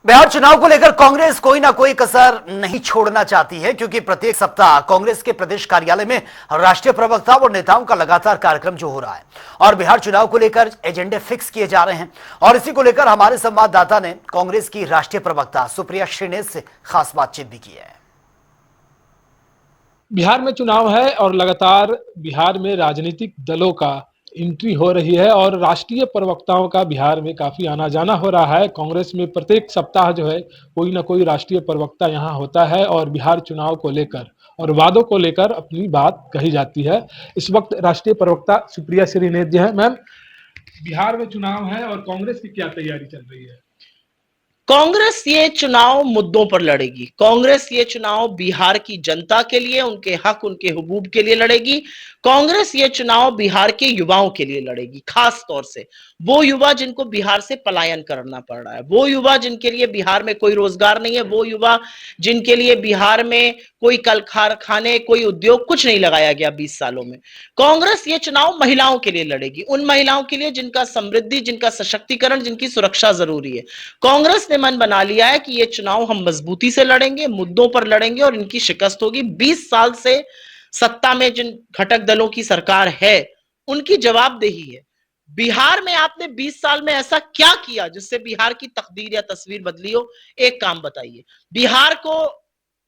बिहार चुनाव को लेकर कांग्रेस कोई ना कोई कसर नहीं छोड़ना चाहती है, क्योंकि प्रत्येक सप्ताह कांग्रेस के प्रदेश कार्यालय में राष्ट्रीय प्रवक्ता और नेताओं का लगातार कार्यक्रम जो हो रहा है और बिहार चुनाव को लेकर एजेंडे फिक्स किए जा रहे हैं। और इसी को लेकर हमारे संवाददाता ने कांग्रेस की राष्ट्रीय प्रवक्ता सुप्रिया श्रीनेत से खास बातचीत भी की है। बिहार में चुनाव है और लगातार बिहार में राजनीतिक दलों का एंट्री हो रही है और राष्ट्रीय प्रवक्ताओं का बिहार में काफी आना जाना हो रहा है। कांग्रेस में प्रत्येक सप्ताह जो है कोई ना कोई राष्ट्रीय प्रवक्ता यहाँ होता है और बिहार चुनाव को लेकर और वादों को लेकर अपनी बात कही जाती है। इस वक्त राष्ट्रीय प्रवक्ता सुप्रिया श्रीनेत जी है। मैम, बिहार में चुनाव है और कांग्रेस की क्या तैयारी चल रही है? कांग्रेस ये चुनाव मुद्दों पर लड़ेगी। कांग्रेस ये चुनाव बिहार की जनता के लिए, उनके हक, उनके हुकूक के लिए लड़ेगी। कांग्रेस ये चुनाव बिहार के युवाओं के लिए लड़ेगी, खास तौर से वो युवा जिनको बिहार से पलायन करना पड़ रहा है, वो युवा जिनके लिए बिहार में कोई रोजगार नहीं है, वो युवा जिनके लिए बिहार में कोई कल कारखाने, कोई उद्योग, कुछ नहीं लगाया गया 20 सालों में। कांग्रेस ये चुनाव महिलाओं के लिए लड़ेगी, उन महिलाओं के लिए जिनका समृद्धि, जिनका सशक्तिकरण, जिनकी सुरक्षा जरूरी है। कांग्रेस ने मन बना लिया है कि ये चुनाव हम मजबूती से लड़ेंगे, मुद्दों पर लड़ेंगे और इनकी शिकस्त होगी। 20 साल से सत्ता में जिन घटक दलों की सरकार है उनकी जवाबदेही है। बिहार में आपने 20 साल में ऐसा क्या किया जिससे बिहार की तकदीर या तस्वीर बदली हो? एक काम बताइए। बिहार को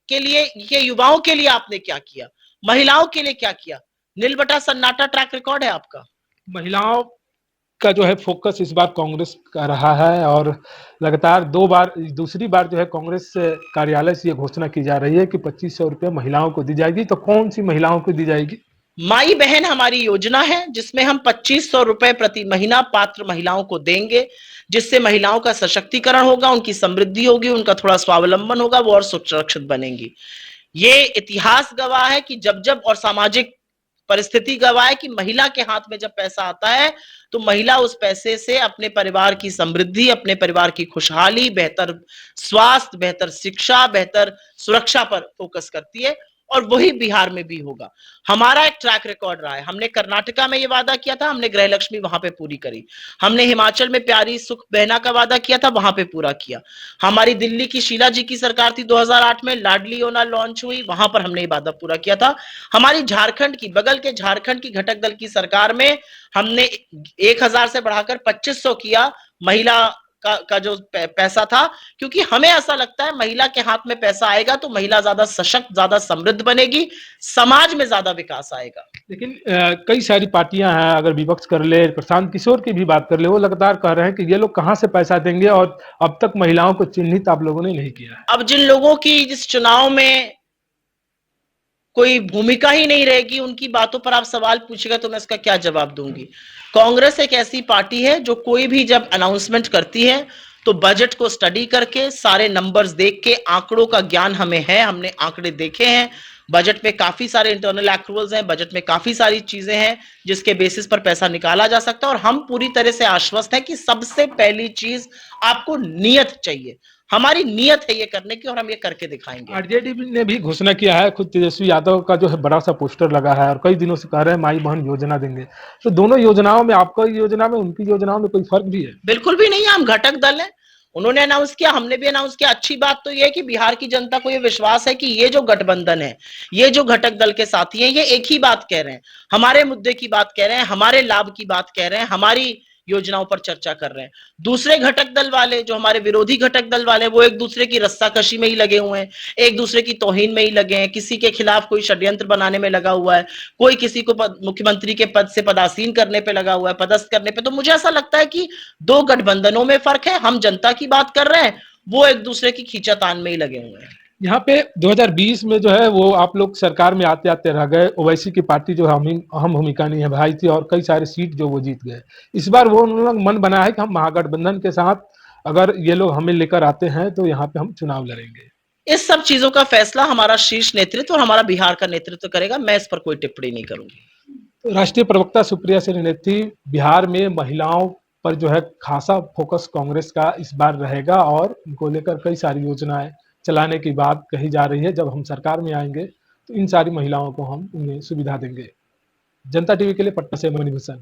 के लिए, ये युवाओं के लिए आपने क्या किया? महिलाओं के लिए क्या किया? नीलबटा सन्नाटा ट्रैक रिकॉर्ड है आपका। महिलाओं का जो है फोकस इस बार कांग्रेस का रहा है और लगातार दूसरी बार जो है कांग्रेस कार्यालय से ये घोषणा की जा रही है कि 2500 रुपये महिलाओं को दी जाएगी। तो कौन सी महिलाओं को दी जाएगी? माई बहन हमारी योजना है जिसमें हम 2500 रुपए प्रति महीना पात्र महिलाओं को देंगे, जिससे महिलाओं का सशक्तिकरण होगा, उनकी समृद्धि होगी, उनका थोड़ा स्वावलंबन होगा, वो और सुरक्षित बनेंगी। ये इतिहास गवाह है कि जब जब और सामाजिक परिस्थिति गवाह है कि महिला के हाथ में जब पैसा आता है तो महिला उस पैसे से अपने परिवार की समृद्धि, अपने परिवार की खुशहाली, बेहतर स्वास्थ्य, बेहतर शिक्षा, बेहतर सुरक्षा पर फोकस करती है। और वही बिहार में भी होगा। हमारा एक ट्रैक रिकॉर्ड रहा है। हमने कर्नाटका में ये वादा किया था, हमने गृह लक्ष्मी वहां पे पूरी करी। हमने हिमाचल में प्यारी सुख बहना का वादा किया था, वहां पे पूरा किया। हमारी दिल्ली की शीला जी की सरकार थी 2008 में, लाडली योजना लॉन्च हुई, वहां पर हमने ये वादा पूरा किया था। हमारी झारखंड की, बगल के झारखंड की घटक दल की सरकार में हमने 1000 से बढ़ाकर 2500 किया महिला का जो पैसा था, क्योंकि हमें ऐसा लगता है महिला के हाथ में पैसा आएगा तो महिला ज्यादा सशक्त, ज्यादा समृद्ध बनेगी, समाज में ज्यादा विकास आएगा। लेकिन कई सारी पार्टियां हैं, अगर विपक्ष कर ले, प्रशांत किशोर की भी बात कर ले, वो लगातार कह रहे हैं कि ये लोग कहां से पैसा देंगे और अब तक महिलाओं को चिन्हित आप लोगों ने नहीं किया है। अब जिन लोगों की इस चुनाव में कोई भूमिका ही नहीं रहेगी, उनकी बातों पर आप सवाल पूछेगा तो मैं इसका क्या जवाब दूंगी? कांग्रेस एक ऐसी पार्टी है जो कोई भी जब अनाउंसमेंट करती है तो बजट को स्टडी करके, सारे नंबर्स देख के, आंकड़ों का ज्ञान हमें है, हमने आंकड़े देखे हैं। बजट में काफी सारे इंटरनल एक्रूवल्स हैं, बजट में काफी सारी चीजें हैं जिसके बेसिस पर पैसा निकाला जा सकता है। और हम पूरी तरह से आश्वस्त हैं कि सबसे पहली चीज आपको नियत चाहिए। हमारी नियत है ये करने की और हम ये करके दिखाएंगे। आरजेडी ने भी घोषणा किया है, खुद तेजस्वी यादव का जो है बड़ा सा पोस्टर लगा है और कई दिनों से कह रहे हैं माई बहन योजना देंगे। तो दोनों योजनाओं में, आपकी योजना में उनकी योजनाओं में कोई फर्क भी है? बिल्कुल भी नहीं है। हम घटक दल हैं, उन्होंने अनाउंस किया, हमने भी अनाउंस किया। अच्छी बात तो यह है कि बिहार की जनता को यह विश्वास है कि ये जो गठबंधन है, ये जो घटक दल के साथी हैं, ये एक ही बात कह रहे हैं, हमारे मुद्दे की बात कह रहे हैं, हमारे लाभ की बात कह रहे हैं, हमारी योजनाओं पर चर्चा कर रहे हैं। दूसरे घटक दल वाले, जो हमारे विरोधी घटक दल वाले, वो एक दूसरे की रस्साकशी में ही लगे हुए हैं, एक दूसरे की तौहीन में ही लगे हैं, किसी के खिलाफ कोई षड्यंत्र बनाने में लगा हुआ है, कोई किसी को मुख्यमंत्री के पद से पदासीन करने पे लगा हुआ है, पदस्थ करने पे। तो मुझे ऐसा लगता है कि दो गठबंधनों में फर्क है। हम जनता की बात कर रहे हैं, वो एक दूसरे की खींचातान में ही लगे हुए हैं। यहाँ पे 2020 में जो है वो आप लोग सरकार में आते आते रह गए, ओवैसी की पार्टी जो अहम भूमिका नहीं है भाई थी और कई सारे सीट जो वो जीत गए। इस बार वो उन्होंने मन बनाया है कि हम महागठबंधन के साथ अगर ये लोग हमें लेकर आते हैं तो यहाँ पे हम चुनाव लड़ेंगे। इस सब चीजों का फैसला हमारा शीर्ष नेतृत्व और हमारा बिहार का नेतृत्व करेगा। मैं इस पर कोई टिप्पणी नहीं करूंगी। तो राष्ट्रीय प्रवक्ता सुप्रिया श्रीनेत थी। बिहार में महिलाओं पर जो है खासा फोकस कांग्रेस का इस बार रहेगा और उनको लेकर कई सारी योजनाएं चलाने की बात कही जा रही है। जब हम सरकार में आएंगे तो इन सारी महिलाओं को हम उन्हें सुविधा देंगे। जनता टीवी के लिए पटना से मणिभूषण।